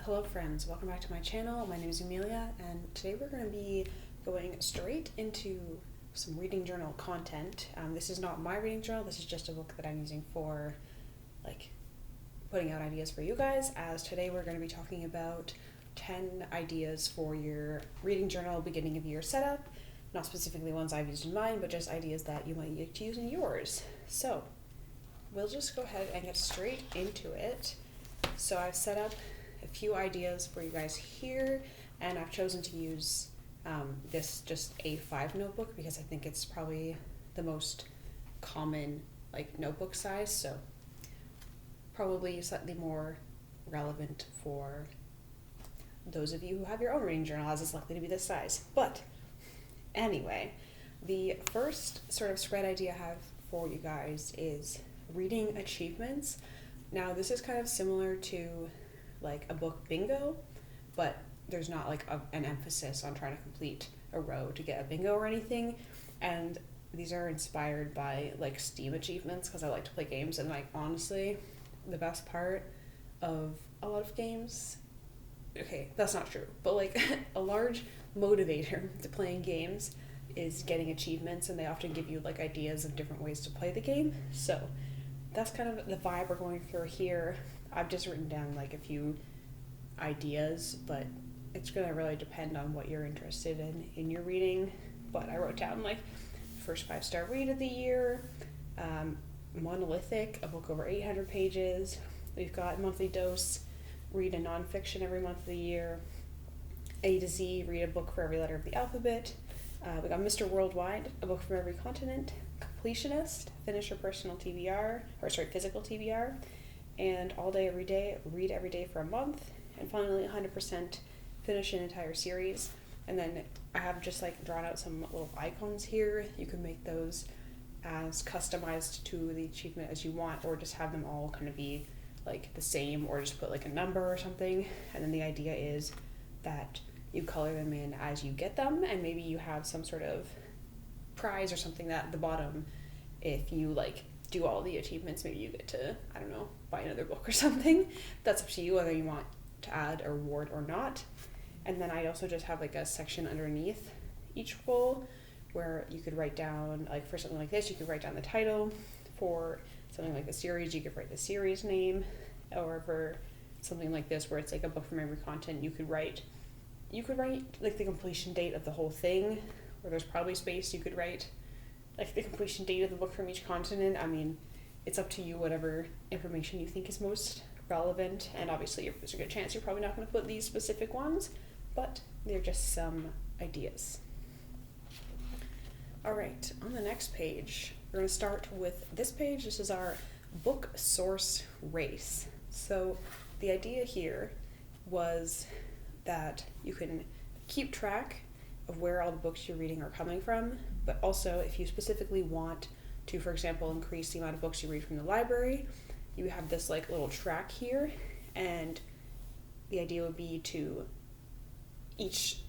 Hello friends, welcome back to my channel. My name is Amelia and today we're going to be going straight into some reading journal content. This is not my reading journal, this is just a book that I'm using for putting out ideas for you guys, as today we're going to be talking about 10 ideas for your reading journal beginning of year setup. Not specifically ones I've used in mine, but just ideas that you might need to use in yours. So we'll just go ahead and get straight into it. So I've set up a few ideas for you guys here, and I've chosen to use this just A5 notebook because I think it's probably the most common notebook size, so probably slightly more relevant for those of you who have your own reading journal, as it's likely to be this size. But anyway, the first sort of spread idea I have for you guys is reading achievements. Now this is kind of similar to a book bingo, but there's not an emphasis on trying to complete a row to get a bingo or anything. And these are inspired by Steam achievements because I like to play games, and honestly, the best part of a lot of games, okay, that's not true, but a large motivator to playing games is getting achievements, and they often give you ideas of different ways to play the game. So that's kind of the vibe we're going through here. I've just written down a few ideas, but it's going to really depend on what you're interested in your reading. But I wrote down first 5-star read of the year, Monolithic, a book over 800 pages. We've got Monthly Dose, read a nonfiction every month of the year. A to Z, read a book for every letter of the alphabet. We got Mr. Worldwide, a book from every continent. Completionist, finish your personal physical TBR. And All Day Every Day, read every day for a month. And finally, 100%, finish an entire series. And then I have just drawn out some little icons here. You can make those as customized to the achievement as you want, or just have them all kind of be the same, or just put a number or something. And then the idea is that you color them in as you get them, and maybe you have some sort of prize or something that at the bottom, if you do all the achievements, maybe you get to, I don't know, buy another book or something. That's up to you whether you want to add a reward or not. And then I also just have a section underneath each goal where you could write down, for something like this, you could write down the title. For something like the series, you could write the series name. Or for something like this where it's a book from every content, you could write the completion date of the whole thing, where there's probably space. You could write the completion date of the book from each continent. I mean, it's up to you, whatever information you think is most relevant, and obviously there's a good chance you're probably not going to put these specific ones, but they're just some ideas. Alright, on the next page, we're going to start with this page. This is our book source race. So the idea here was that you can keep track of where all the books you're reading are coming from, but also if you specifically want to, for example, increase the amount of books you read from the library, you have this little track here, and the idea would be to each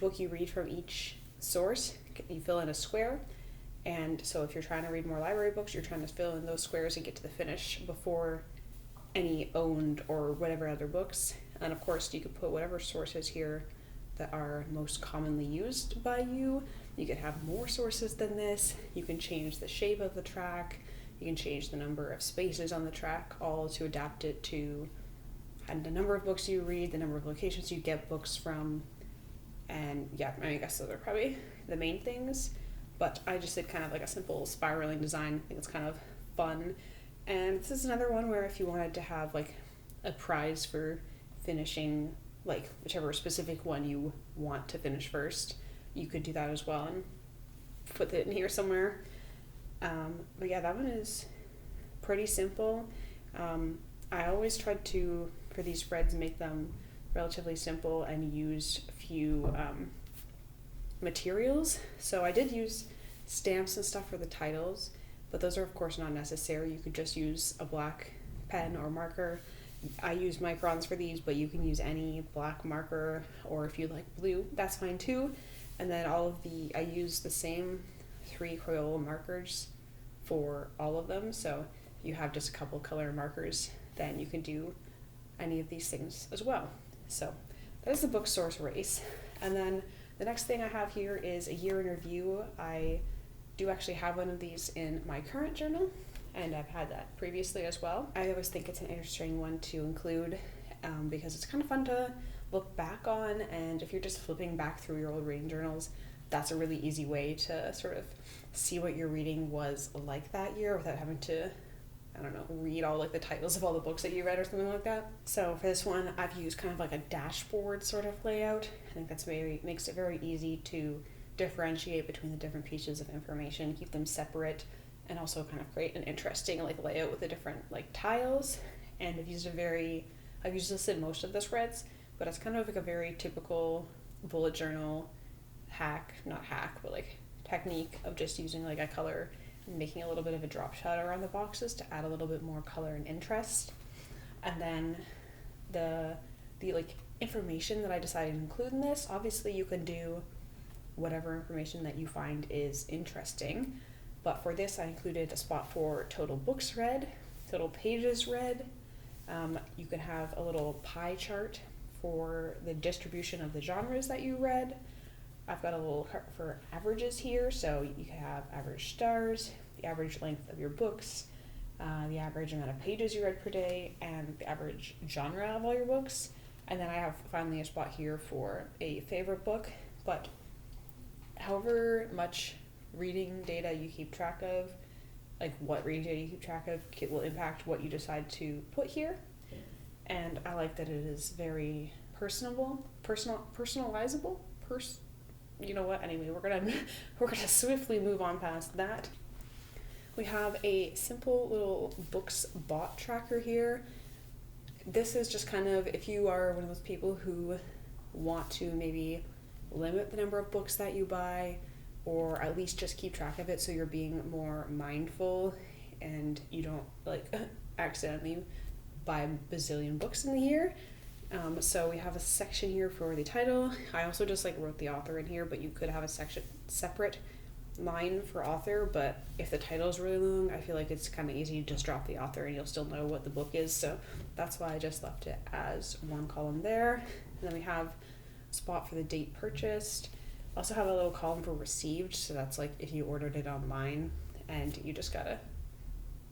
book you read from each source, you fill in a square. And so if you're trying to read more library books, you're trying to fill in those squares and get to the finish before any owned or whatever other books. And of course you could put whatever sources here that are most commonly used by you. You could have more sources than this. You can change the shape of the track. You can change the number of spaces on the track, all to adapt it to the number of books you read, the number of locations you get books from. And yeah, I guess those are probably the main things. But I just did kind of a simple spiraling design. I think it's kind of fun. And this is another one where if you wanted to have a prize for finishing whichever specific one you want to finish first, you could do that as well and put it in here somewhere. But yeah, that one is pretty simple. I always tried to, for these spreads, make them relatively simple and use a few materials. So I did use stamps and stuff for the titles, but those are of course not necessary. You could just use a black pen or marker. I use microns for these, but you can use any black marker, or if you like blue, that's fine too. And then I use the same 3 Crayola markers for all of them. So if you have just a couple color markers, then you can do any of these things as well. So that is the book source race. And then the next thing I have here is a year in review. I do actually have one of these in my current journal, and I've had that previously as well. I always think it's an interesting one to include because it's kind of fun to look back on, and if you're just flipping back through your old reading journals, that's a really easy way to sort of see what your reading was like that year without having to, I don't know, read all like the titles of all the books that you read or something like that. So for this one, I've used kind of like a dashboard sort of layout. I think that's makes it very easy to differentiate between the different pieces of information, keep them separate, and also kind of create an interesting like layout with the different like tiles. And I've used this in most of the spreads, but it's kind of like a very typical bullet journal but like technique of just using like a color and making a little bit of a drop shadow around the boxes to add a little bit more color and interest. And then the like information that I decided to include in this, obviously you can do whatever information that you find is interesting, but for this I included a spot for total books read, total pages read. You can have a little pie chart for the distribution of the genres that you read. I've got a little chart for averages here, so you can have average stars, the average length of your books, the average amount of pages you read per day, and the average genre of all your books. And then I have finally a spot here for a favorite book, but however much reading data you keep track of, like what reading data you keep track of, it will impact what you decide to put here. And I like that it is very personalizable. You know what? Anyway, we're gonna swiftly move on past that. We have a simple little books bought tracker here. This is just kind of if you are one of those people who want to maybe limit the number of books that you buy, or at least just keep track of it so you're being more mindful and you don't like accidentally buy a bazillion books in the year. So we have a section here for the title. I also just like wrote the author in here, but you could have a section separate line for author, but if the title is really long, I feel like it's kind of easy to just drop the author and you'll still know what the book is, so that's why I just left it as one column there. And then we have a spot for the date purchased. Also have a little column for received, so that's like if you ordered it online and you just gotta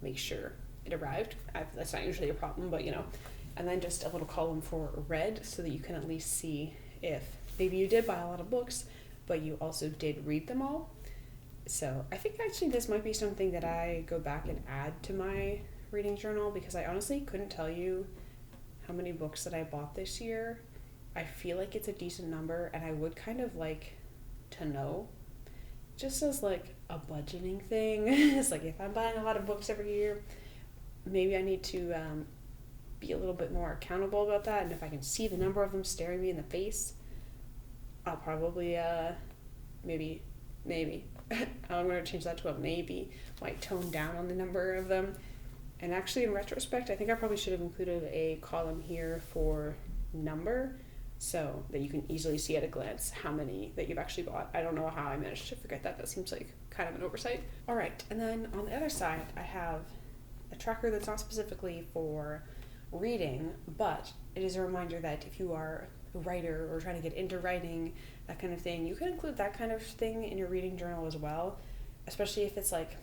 make sure it arrived. That's not usually a problem, but you know. And then just a little column for read, so that you can at least see if maybe you did buy a lot of books, but you also did read them all. So I think actually this might be something that I go back and add to my reading journal, because I honestly couldn't tell you how many books that I bought this year. I feel like it's a decent number, and I would kind of like to know, just as like a budgeting thing. It's like if I'm buying a lot of books every year, maybe I need to be a little bit more accountable about that, and if I can see the number of them staring me in the face, I'll probably maybe I'm going to change that to a maybe, might tone down on the number of them. And actually in retrospect, I think I probably should have included a column here for number, so that you can easily see at a glance how many that you've actually bought. I don't know how I managed to forget that. That seems like kind of an oversight. All right, and then on the other side, I have a tracker that's not specifically for reading, but it is a reminder that if you are a writer or trying to get into writing, that kind of thing, you can include that kind of thing in your reading journal as well, especially if it's like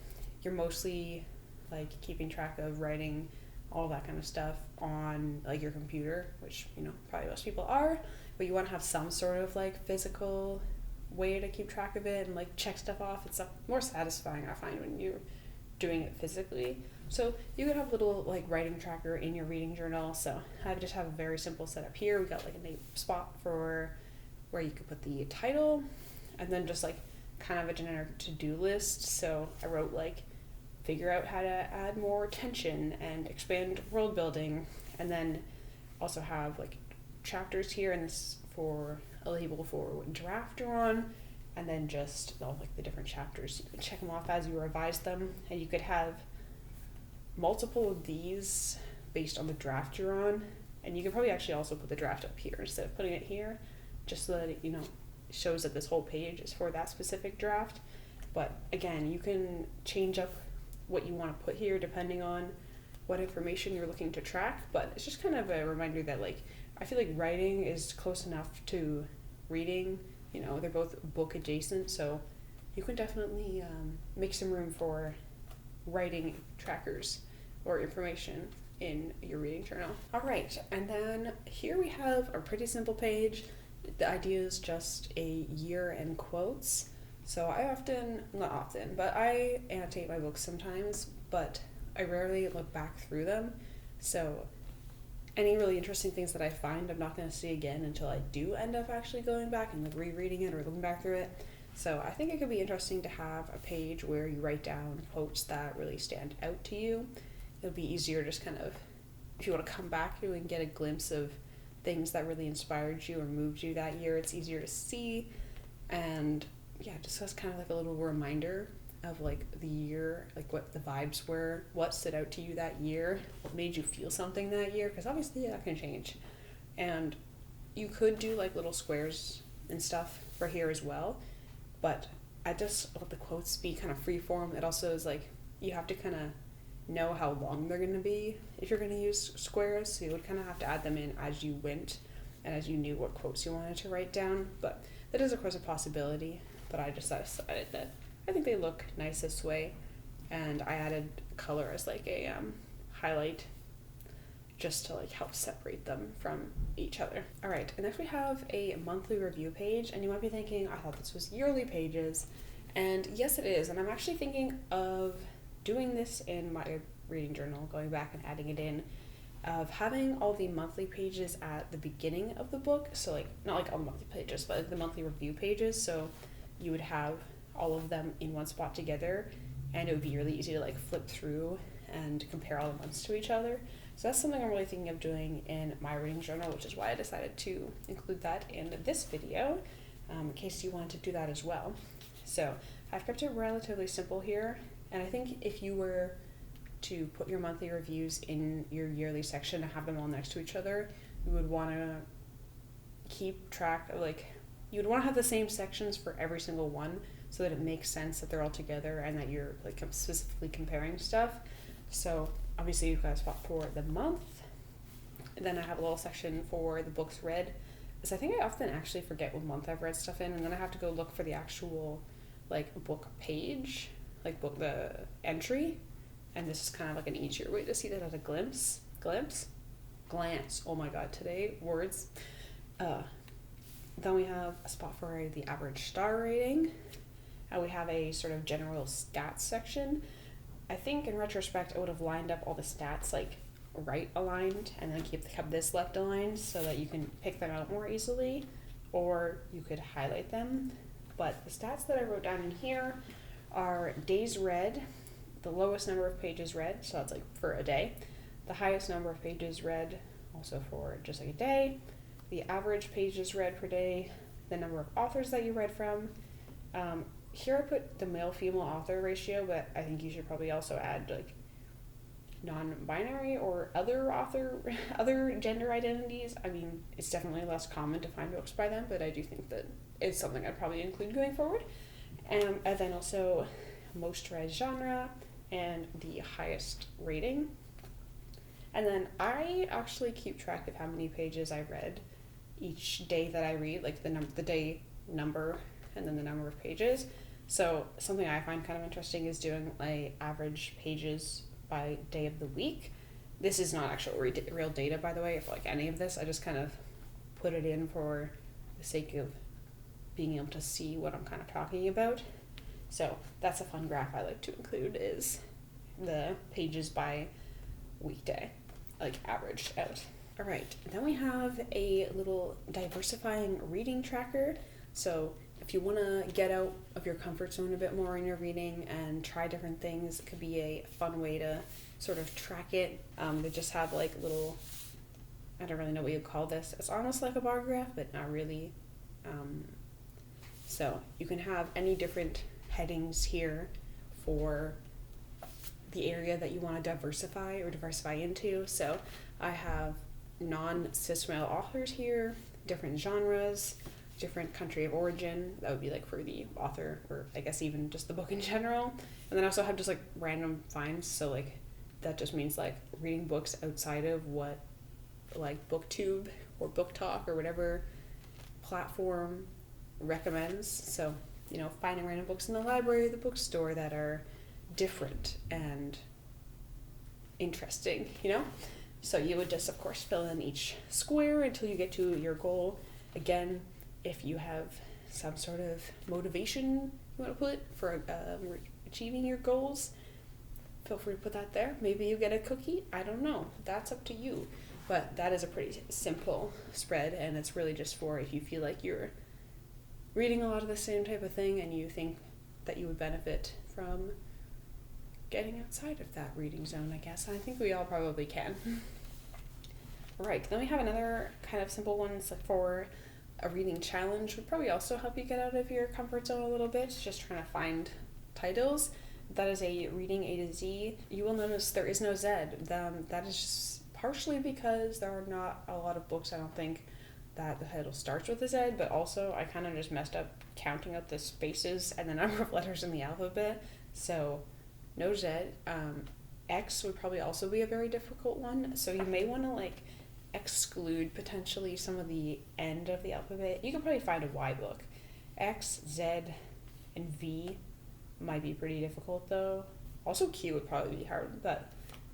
you're mostly like keeping track of writing all that kind of stuff on like your computer, which you know probably most people are, but you want to have some sort of like physical way to keep track of it and like check stuff off. It's more satisfying, I find, when you're doing it physically. So you could have a little like writing tracker in your reading journal. So I just have a very simple setup here. We got like a spot for where you could put the title, and then just like kind of a generic to-do list. So I wrote like figure out how to add more tension and expand world building, and then also have like chapters here, and this for a label for what draft you're on, and then just all like the different chapters. You can check them off as you revise them, and you could have multiple of these based on the draft you're on, and you could probably actually also put the draft up here instead of putting it here, just so that it, you know, shows that this whole page is for that specific draft. But again, you can change up what you want to put here depending on what information you're looking to track, but it's just kind of a reminder that like I feel like writing is close enough to reading. You know, they're both book adjacent, so you can definitely make some room for writing trackers or information in your reading journal. All right, and then here we have a pretty simple page. The idea is just a year and quotes. So not often, but I annotate my books sometimes, but I rarely look back through them. So any really interesting things that I find, I'm not going to see again until I do end up actually going back and rereading it or looking back through it. So I think it could be interesting to have a page where you write down quotes that really stand out to you. It'll be easier just kind of, if you want to come back to and get a glimpse of things that really inspired you or moved you that year, it's easier to see. And yeah, just as kind of like a little reminder of like the year, like what the vibes were, what stood out to you that year, what made you feel something that year, because obviously that can change. And you could do like little squares and stuff for here as well, but I just let the quotes be kind of free form. It also is like you have to kind of know how long they're going to be if you're going to use squares, so you would kind of have to add them in as you went and as you knew what quotes you wanted to write down. But that is of course a possibility, but I just decided that I think they look nice this way, and I added color as like a highlight just to like help separate them from each other. All right, and next we have a monthly review page, and you might be thinking, I thought this was yearly pages, and yes it is, and I'm actually thinking of doing this in my reading journal, going back and adding it in, of having all the monthly pages at the beginning of the book, so like not like all the monthly pages, but like the monthly review pages, so you would have all of them in one spot together, and it would be really easy to like flip through and compare all the months to each other. So that's something I'm really thinking of doing in my reading journal, which is why I decided to include that in this video, in case you wanted to do that as well. So I've kept it relatively simple here, and I think if you were to put your monthly reviews in your yearly section and have them all next to each other, you would want to keep track of you would want to have the same sections for every single one, so that it makes sense that they're all together and that you're like specifically comparing stuff. So obviously you've got a spot for the month, and then I have a little section for the books read, because I think I often actually forget what month I've read stuff in, and then I have to go look for the actual like book page, like book the entry, and this is kind of like an easier way to see that at a glance. Oh my god, today words. Then we have a spot for the average star rating. We have a sort of general stats section. I think in retrospect I would have lined up all the stats like right aligned and then kept this left aligned so that you can pick them out more easily, or you could highlight them. But the stats that I wrote down in here are days read, the lowest number of pages read, so that's like for a day, the highest number of pages read, also for just like a day, the average pages read per day, the number of authors that you read from. Here I put the male-female author ratio, but I think you should probably also add like non-binary or other gender identities. I mean, it's definitely less common to find books by them, but I do think that it's something I'd probably include going forward. And then also most read genre and the highest rating. And then I actually keep track of how many pages I read each day that I read, like the day number and then the number of pages. So something I find kind of interesting is doing my average pages by day of the week. This is not actual real data, by the way, for like any of this. I just kind of put it in for the sake of being able to see what I'm kind of talking about. So that's a fun graph I like to include, is the pages by weekday, like averaged out. All right, then we have a little diversifying reading tracker. So if you want to get out of your comfort zone a bit more in your reading and try different things, it could be a fun way to sort of track it. They just have like little, I don't really know what you call this. It's almost like a bar graph, but not really. So you can have any different headings here for the area that you want to diversify into. So I have non-cis male authors here, different genres, different country of origin. That would be like for the author, or I guess even just the book in general. And then I also have just like random finds, so like that just means like reading books outside of what like BookTube or Book Talk or whatever platform recommends. So, finding random books in the library or the bookstore that are different and interesting, So you would just, of course, fill in each square until you get to your goal. Again, if you have some sort of motivation you want to put for achieving your goals, feel free to put that there. Maybe you get a cookie. I don't know. That's up to you. But that is a pretty simple spread, and it's really just for if you feel like you're reading a lot of the same type of thing and you think that you would benefit from getting outside of that reading zone, I guess. I think we all probably can. Right, then we have another kind of simple one. It's like for a reading challenge would probably also help you get out of your comfort zone a little bit, just trying to find titles. That is a reading A to Z. You will notice there is no Z. That is just partially because there are not a lot of books, I don't think, that the title starts with a Z, but also I kind of just messed up counting out the spaces and the number of letters in the alphabet, so no Z. X would probably also be a very difficult one, so you may want to exclude potentially some of the end of the alphabet. You could probably find a Y book. X, Z, and V might be pretty difficult though. Also Q would probably be hard, but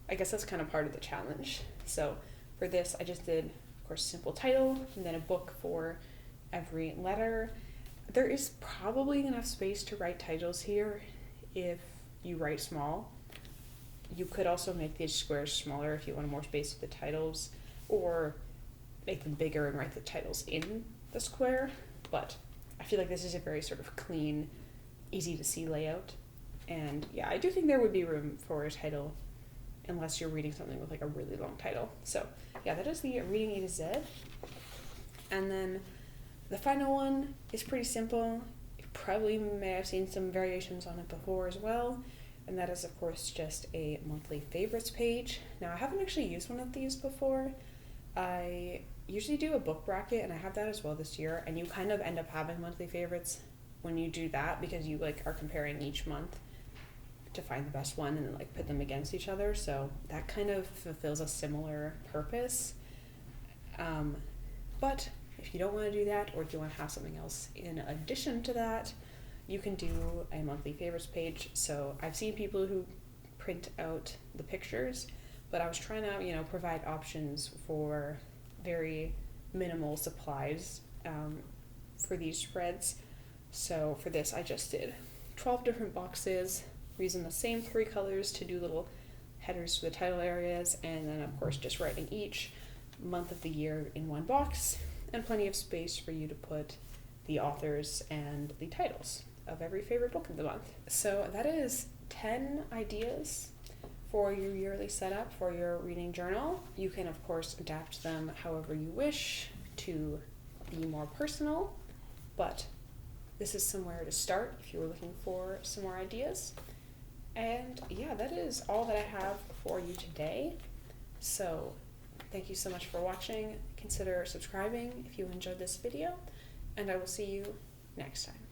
I guess that's kind of part of the challenge. So for this, I just did, of course, simple title and then a book for every letter. There is probably enough space to write titles here if you write small. You could also make these squares smaller if you wanted more space for the titles, or make them bigger and write the titles in the square, but I feel like this is a very sort of clean, easy to see layout. And yeah, I do think there would be room for a title unless you're reading something with a really long title. So yeah, that is the reading A to Z. And then the final one is pretty simple. You probably may have seen some variations on it before as well. And that is, of course, just a monthly favorites page. Now, I haven't actually used one of these before. I usually do a book bracket, and I have that as well this year. And you kind of end up having monthly favorites when you do that because you are comparing each month to find the best one and then put them against each other. So that kind of fulfills a similar purpose. But if you don't want to do that, or if you want to have something else in addition to that, you can do a monthly favorites page. So I've seen people who print out the pictures, but I was trying to, provide options for very minimal supplies for these spreads. So for this, I just did 12 different boxes, using the same 3 colors to do little headers for the title areas, and then of course just writing each month of the year in one box, and plenty of space for you to put the authors and the titles of every favorite book of the month. So that is 10 ideas for your yearly setup for your reading journal. You can of course adapt them however you wish to be more personal, but this is somewhere to start if you were looking for some more ideas. And yeah, that is all that I have for you today. So thank you so much for watching. Consider subscribing if you enjoyed this video, and I will see you next time.